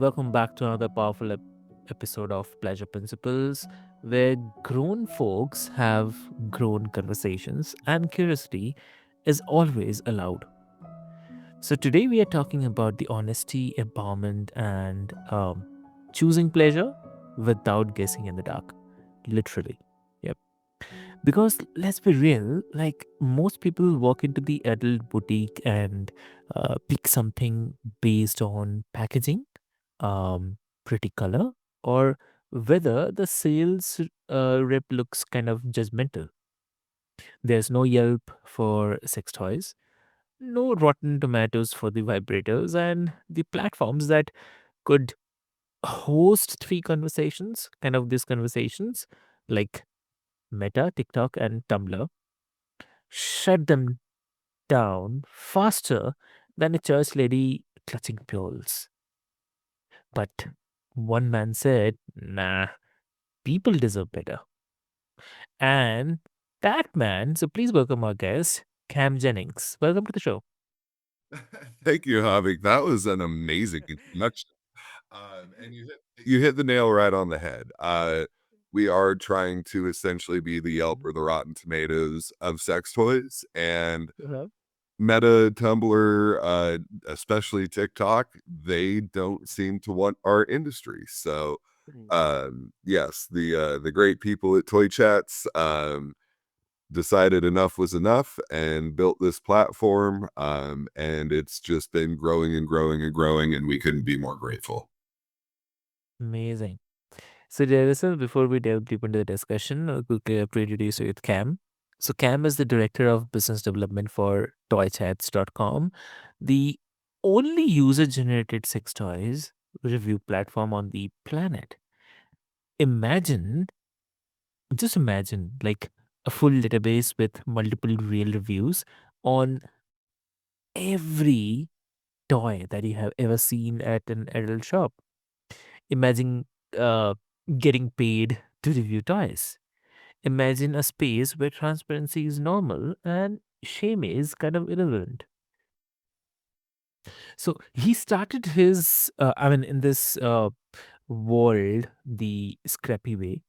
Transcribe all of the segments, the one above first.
Welcome back to another powerful episode of Pleasure Principles, where grown folks have grown conversations and curiosity is always allowed. So, today we are talking about the honesty, empowerment, and choosing pleasure without guessing in the dark. Literally. Yep. Because let's be real, like most people walk into the adult boutique and pick something based on packaging, pretty color, or whether the sales rep looks kind of judgmental. There's no Yelp for sex toys, no Rotten Tomatoes for the vibrators, and the platforms that could host three conversations, kind of these conversations, like Meta, TikTok, and Tumblr, shut them down faster than a church lady clutching pearls. But one man said, nah, people deserve better. And that man, so please welcome our guest, Cam Jennings. Welcome to the show. Thank you, Havik. That was an amazing introduction. And you hit the nail right on the head. We are trying to essentially be the Yelp or the Rotten Tomatoes of sex toys, and Uh-huh. Meta, Tumblr, especially TikTok, they don't seem to want our industry. So, Mm. yes, the great people at ToyChats, decided enough was enough and built this platform. And it's just been growing and growing and growing, and we couldn't be more grateful. Amazing. So, Jerison, before we delve deep into the discussion, I'll quickly introduce you with Cam. So, Cam is the director of business development for toychats.com, the only user generated sex toys review platform on the planet. Imagine, just imagine, like a full database with multiple real reviews on every toy that you have ever seen at an adult shop. Imagine uh, getting paid to review toys. Imagine a space where transparency is normal and shame is kind of irrelevant. So he started his, in this world, the scrappy way.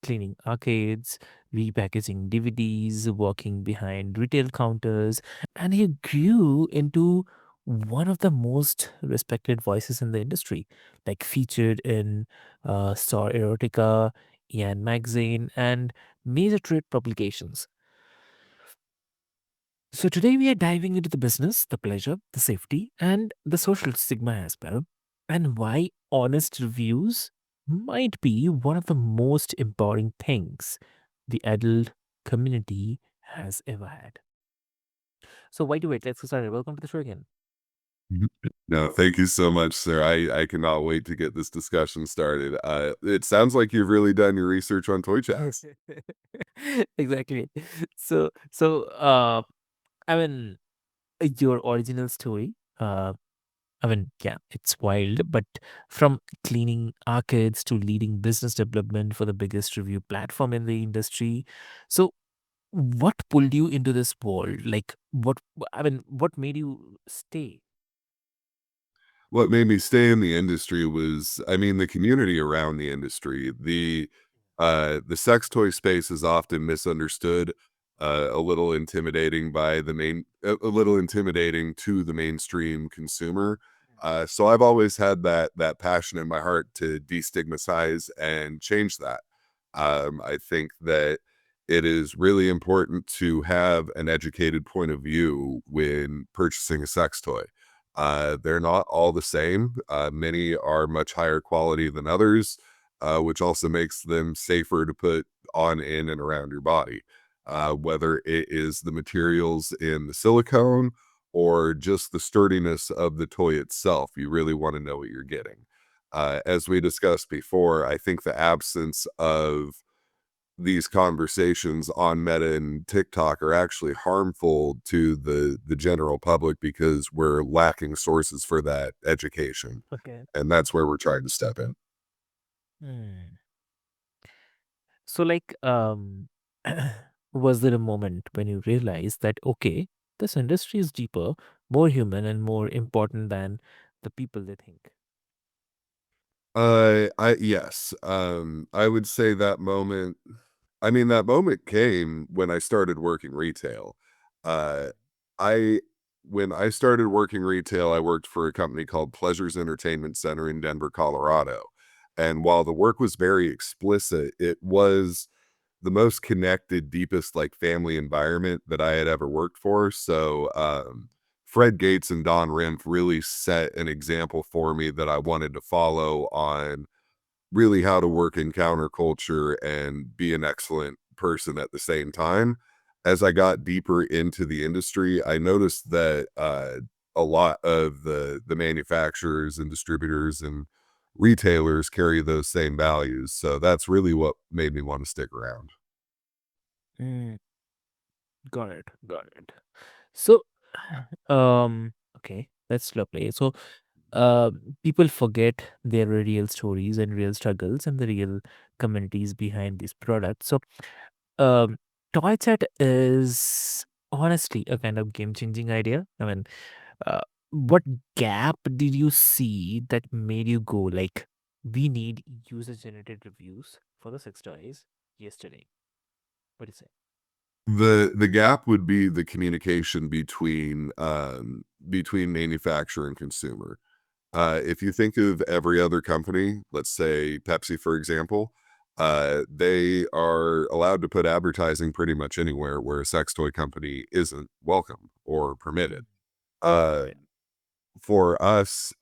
Cleaning arcades, repackaging DVDs, working behind retail counters, and he grew into one of the most respected voices in the industry, like featured in Star Erotica, Ian Magazine, and major trade publications. So today we are diving into the business, the pleasure, the safety, and the social stigma as well, and why honest reviews might be one of the most empowering things the adult community has ever had. So why do wait? Let's get started. Welcome to the show again. Mhm. No, thank you so much, sir. I cannot wait to get this discussion started. It sounds like you've really done your research on toy chats. Exactly. So I mean your original story. Yeah, it's wild, but from cleaning arcades to leading business development for the biggest review platform in the industry. So, what pulled you into this world? Like, what made you stay? What made me stay in the industry was, I mean, the community around the industry. The sex toy space is often misunderstood, a little intimidating by a little intimidating to the mainstream consumer. So I've always had that passion in my heart to destigmatize and change that. I think that it is really important to have an educated point of view when purchasing a sex toy. They're not all the same. Many are much higher quality than others, which also makes them safer to put on, in, and around your body. Whether it is the materials in the silicone or just the sturdiness of the toy itself, you really want to know what you're getting. As we discussed before, I think the absence of these conversations on Meta and TikTok are actually harmful to the general public because we're lacking sources for that education, Okay. and that's where we're trying to step in. Hmm. So, like, was there a moment when you realized that okay, this industry is deeper, more human, and more important than the people they think? I yes, I would say that moment I mean, that moment came when I started working retail. Uh, I when I started working retail, I worked for a company called Pleasures Entertainment Center in Denver, Colorado, and while the work was very explicit, it was the most connected, deepest, like, family environment that I had ever worked for, so, Fred Gates and Don Rimpf really set an example for me that I wanted to follow on really how to work in counterculture and be an excellent person at the same time. As I got deeper into the industry, I noticed that a lot of the manufacturers and distributors and retailers carry those same values. So that's really what made me want to stick around. Mm, got it. Got it. So, okay, that's lovely. So, uh, people forget their real stories and real struggles and the real communities behind these products. So, um, toy chat is honestly a kind of game-changing idea. I mean, uh, what gap did you see that made you go like, we need user-generated reviews for the sex toys yesterday? What do you say? The gap would be the communication between manufacturer and consumer. If you think of every other company, let's say Pepsi, for example, they are allowed to put advertising pretty much anywhere where a sex toy company isn't welcome or permitted. Mm. Uh, Right. for us,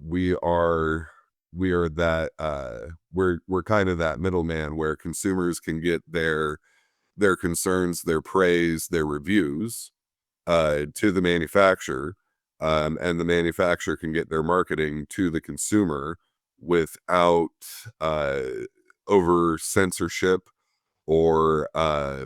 we are that we're kind of that middleman where consumers can get their concerns, their praise, their reviews to the manufacturer, and the manufacturer can get their marketing to the consumer without uh, over censorship or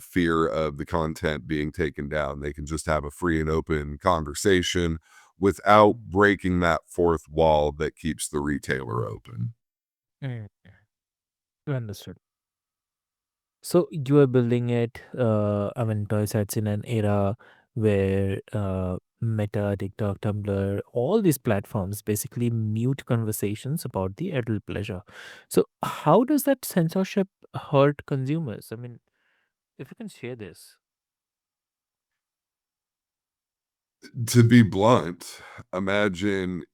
fear of the content being taken down. They can just have a free and open conversation without breaking that fourth wall that keeps the retailer open. Mm. Understood. So you are building it, I mean, toy sets in an era where Meta, TikTok, Tumblr, all these platforms basically mute conversations about the adult pleasure. So how does that censorship hurt consumers? I mean, if you can share this. To be blunt, imagine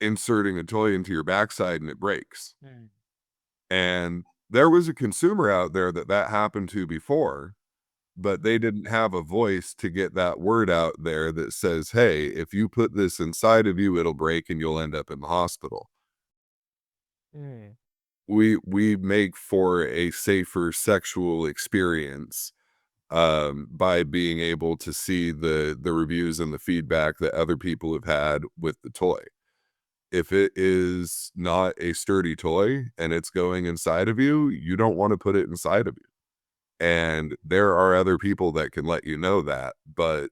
inserting a toy into your backside and it breaks. Mm. And there was a consumer out there that that happened to before, but they didn't have a voice to get that word out there that says, "Hey, if you put this inside of you, it'll break and you'll end up in the hospital." Mm. We make for a safer sexual experience by being able to see the reviews and the feedback that other people have had with the toy. If it is not a sturdy toy and it's going inside of you, you don't want to put it inside of you. And there are other people that can let you know that, but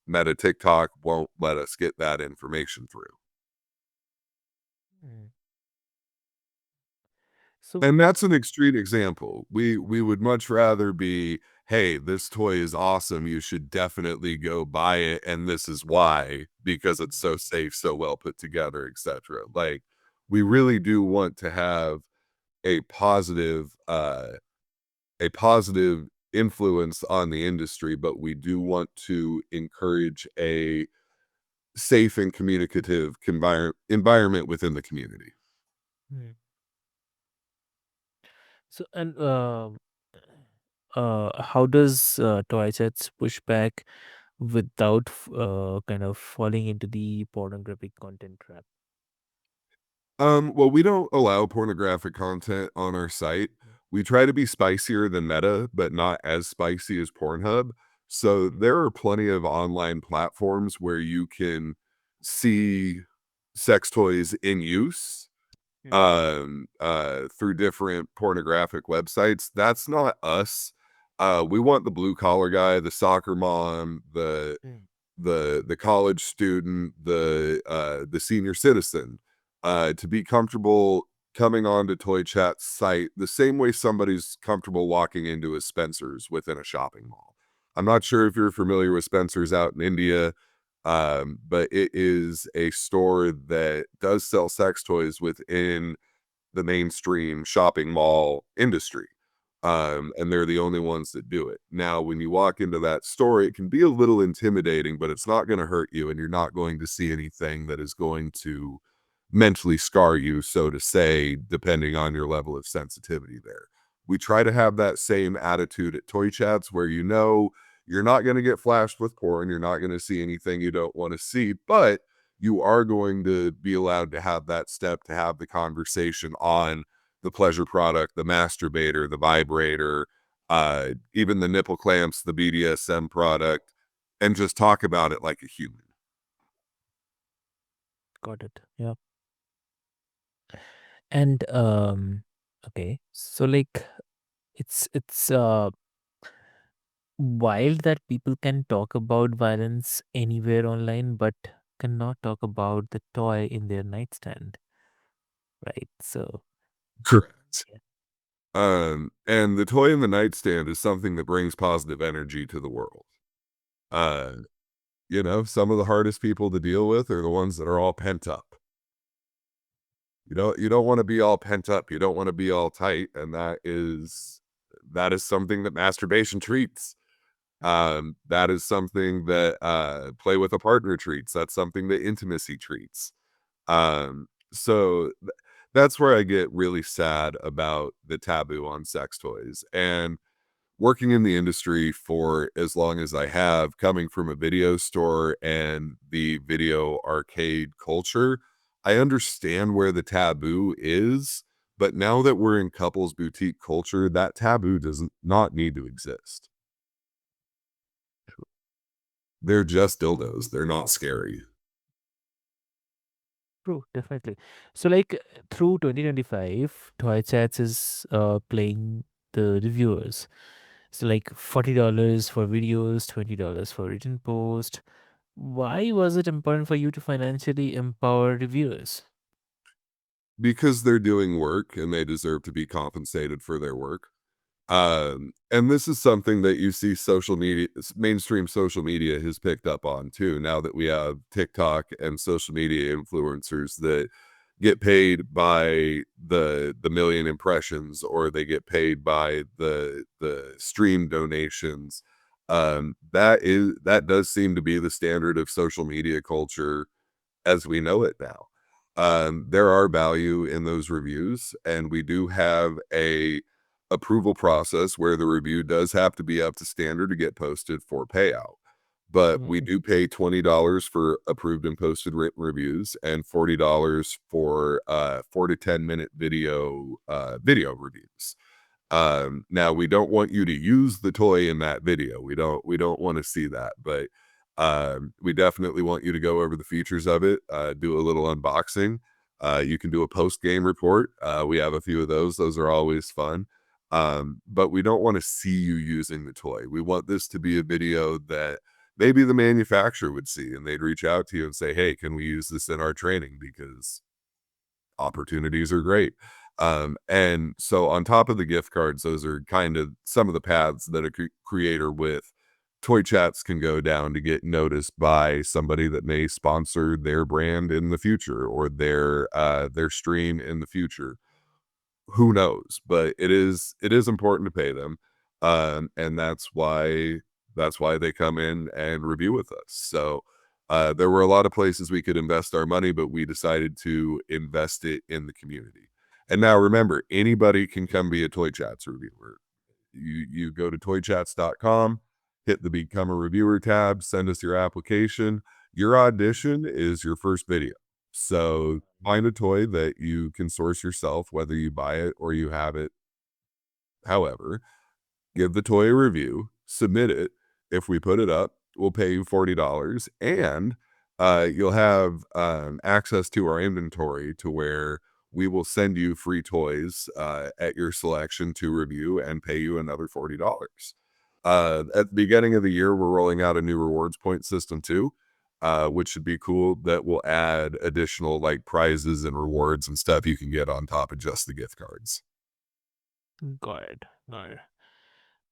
Meta TikTok won't let us get that information through. Mm. So, And that's an extreme example. We would much rather be, "Hey, this toy is awesome. You should definitely go buy it, and this is why, because it's so safe, so well put together, etc." Like, we really do want to have a positive a positive influence on the industry, but we do want to encourage a safe and communicative environment within the community. mm. So and how does toy sets push back without kind of falling into the pornographic content trap? Well, we don't allow pornographic content on our site. We try to be spicier than Meta, but not as spicy as Pornhub. So Mm. there are plenty of online platforms where you can see sex toys in use Mm. through different pornographic websites. That's not us. We want the blue collar guy, the soccer mom, Mm. the college student, the senior citizen, to be comfortable coming on to Toy Chat's site the same way somebody's comfortable walking into a Spencer's within a shopping mall. I'm not sure if you're familiar with Spencer's out in India, but it is a store that does sell sex toys within the mainstream shopping mall industry. And they're the only ones that do it. Now, when you walk into that store, it can be a little intimidating, but it's not going to hurt you, and you're not going to see anything that is going to mentally scar you, so to say, depending on your level of sensitivity there. We try to have that same attitude at Toy Chats where you know you're not going to get flashed with porn, you're not going to see anything you don't want to see, but you are going to be allowed to have that step to have the conversation on the pleasure product, the masturbator, the vibrator, even the nipple clamps, the BDSM product, and just talk about it like a human. Got it. Yeah. And okay. So like it's wild that people can talk about violence anywhere online but cannot talk about the toy in their nightstand, right? So Correct. yeah. And the toy in the nightstand is something that brings positive energy to the world. Uh, some of the hardest people to deal with are the ones that are all pent up. You don't want to be all pent up. You don't want to be all tight, and that is something that masturbation treats. That is something that play with a partner treats. That's something that intimacy treats. So that's where I get really sad about the taboo on sex toys. And working in the industry for as long as I have, coming from a video store and the video arcade culture, I understand where the taboo is. But now that we're in couples boutique culture, that taboo does not need to exist. They're just dildos. They're not scary. True, definitely. So like through 2025 toy chats is playing the reviewers. So like $40 for videos, $20 for written post. Why was it important for you to financially empower reviewers? Because they're doing work and they deserve to be compensated for their work. And this is something that you see mainstream social media has picked up on too. Now that we have TikTok and social media influencers that get paid by the million impressions, or they get paid by the stream donations. That does seem to be the standard of social media culture as we know it now. There are value in those reviews, and we do have a approval process where the review does have to be up to standard to get posted for payout. But we Mm, do pay $20 for approved and posted written reviews, and $40 for 4 to 10 minute video reviews. Now we don't want you to use the toy in that video. We don't want to see that, but we definitely want you to go over the features of it, do a little unboxing. You can do a post game report. We have a few of those. Those are always fun. But we don't want to see you using the toy. We want this to be a video that maybe the manufacturer would see, and they'd reach out to you and say, "Hey, can we use this in our training?" Because opportunities are great. And so on top of the gift cards, those are kind of some of the paths that a creator with toy chats can go down to get noticed by somebody that may sponsor their brand in the future, or their stream in the future. Who knows? But it is important to pay them. And that's why they come in and review with us. So there were a lot of places we could invest our money, but we decided to invest it in the community. And now remember, anybody can come be a Toy Chats reviewer. You go to toychats.com, hit the become a reviewer tab, send us your application. Your audition is your first video. So find a toy that you can source yourself, whether you buy it or you have it. However, give the toy a review, submit it. If we put it up, we'll pay you $40, and you'll have access to our inventory to where we will send you free toys at your selection to review and pay you another $40. At the beginning of the year, we're rolling out a new rewards point system too, which should be cool. That will add additional like prizes and rewards and stuff you can get on top of just the gift cards. got it. Got it.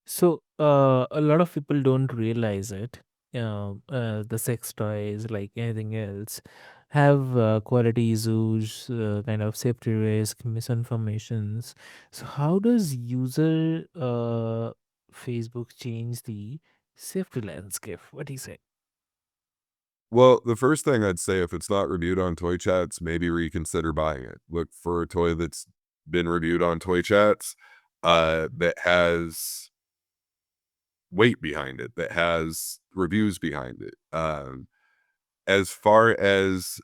So, a lot of people don't realize it. The sex toys, like anything else, have quality issues, kind of safety risk, misinformations. So, how does user Facebook change the safety landscape? What do you say? Well, the first thing I'd say, if it's not reviewed on Toy Chats, maybe reconsider buying it. Look for a toy that's been reviewed on Toy Chats, that has weight behind it, that has reviews behind it. As far as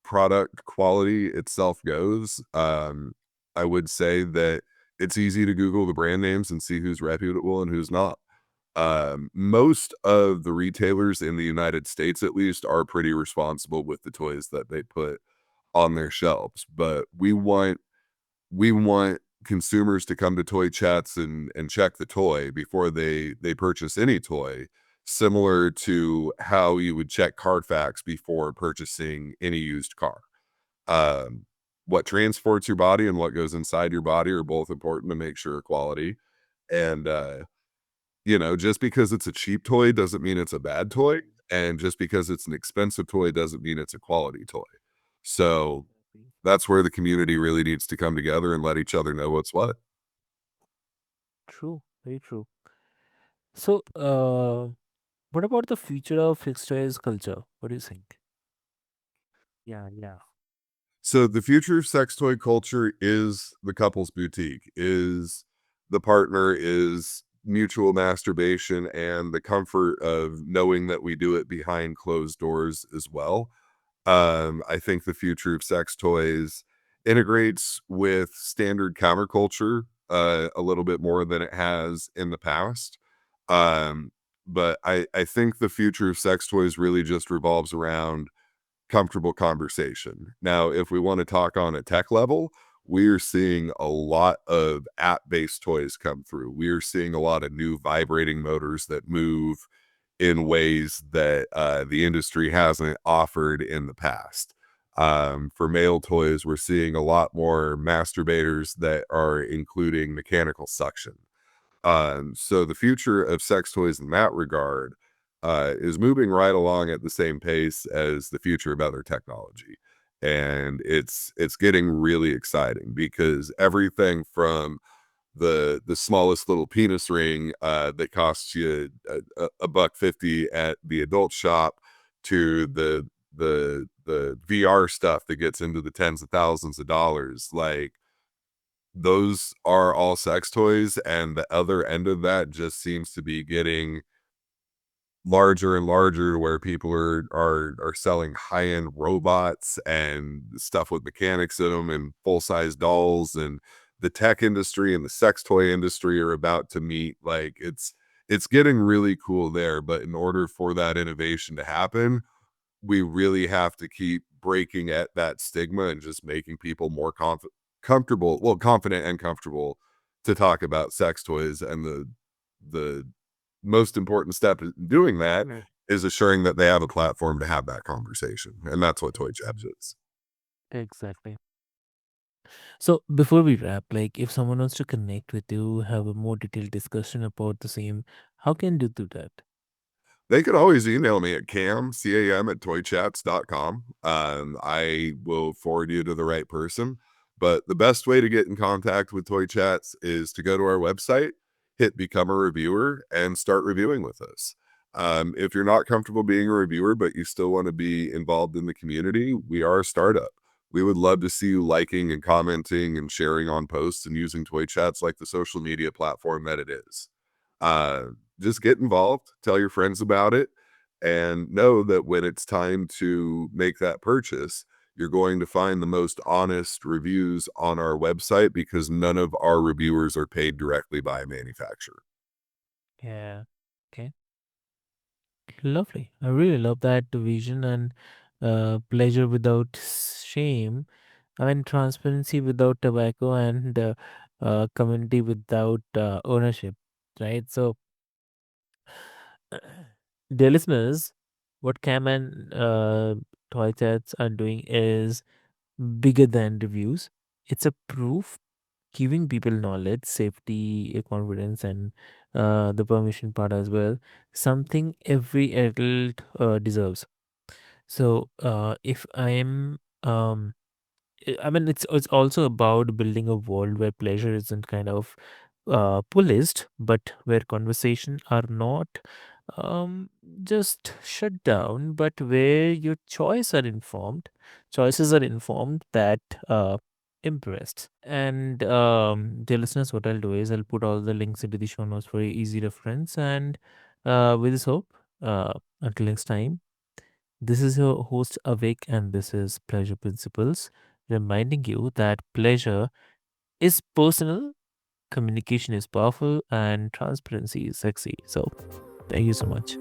product quality itself goes, I would say that it's easy to Google the brand names and see who's reputable and who's not. Most of the retailers in the United States, at least, are pretty responsible with the toys that they put on their shelves. But we want consumers to come to toy chats and check the toy before they purchase any toy, similar to how you would check Carfax before purchasing any used car. Um, what transports your body and what goes inside your body are both important to make sure quality. And just because it's a cheap toy doesn't mean it's a bad toy, and just because it's an expensive toy doesn't mean it's a quality toy. So that's where the community really needs to come together and let each other know what's what. True, very true. So, what about the future of fixed toys culture? What do you think? Yeah, yeah. So the future of sex toy culture is the couple's boutique, is the partner, is mutual masturbation and the comfort of knowing that we do it behind closed doors as well. I think the future of sex toys integrates with standard counterculture a little bit more than it has in the past. Um, but I think the future of sex toys really just revolves around comfortable conversation. Now, if we want to talk on a tech level, we're seeing a lot of app-based toys come through. We're seeing a lot of new vibrating motors that move in ways that the industry hasn't offered in the past. For male toys, we're seeing a lot more masturbators that are including mechanical suction. So the future of sex toys in that regard is moving right along at the same pace as the future of other technology. And it's getting really exciting because everything from the smallest little penis ring that costs you a buck 50 at the adult shop to the VR stuff that gets into the tens of thousands of dollars, like those are all sex toys, and the other end of that just seems to be getting larger and larger, where people are selling high-end robots and stuff with mechanics in them and full-size dolls, and the tech industry and the sex toy industry are about to meet. Like, it's getting really cool there, but in order for that innovation to happen, we really have to keep breaking at that stigma and just making people more confident and comfortable to talk about sex toys. And the most important step in doing that is assuring that they have a platform to have that conversation. And that's what Toy Chat Mhm. is. Exactly. So before we wrap, like if someone wants to connect with you, have a more detailed discussion about the same, how can you do that? They could always email me at cam at toychats.com. I will forward you to the right person. But the best way to get in contact with Toy Chats is to go to our website, hit become a reviewer, and start reviewing with us. If you're not comfortable being a reviewer, but you still want to be involved in the community, we are a startup. We would love to see you liking and commenting and sharing on posts and using Toy Chats like the social media platform that it is. Uh, just get involved, tell your friends about it, and know that when it's time to make that purchase, you're going to find the most honest reviews on our website because none of our reviewers are paid directly by a manufacturer. Yeah. Okay. Lovely. I really love that vision and pleasure without shame. I mean, transparency without tobacco and community without ownership, right? So, dear listeners, what Cam and Toy Chats are doing is bigger than reviews. It's a proof giving people knowledge, safety, confidence, and the permission part as well. Something every adult deserves. So, if I am, I mean, it's also about building a world where pleasure isn't kind of policed, but where conversation are not um, just shut down, but where your choices are informed that impressed. And dear listeners, what I'll do is I'll put all the links into the show notes for easy reference. And with this hope, until next time, this is your host Avik, and this is Pleasure Principles, reminding you that pleasure is personal, communication is powerful, and transparency is sexy. So, thank you so much.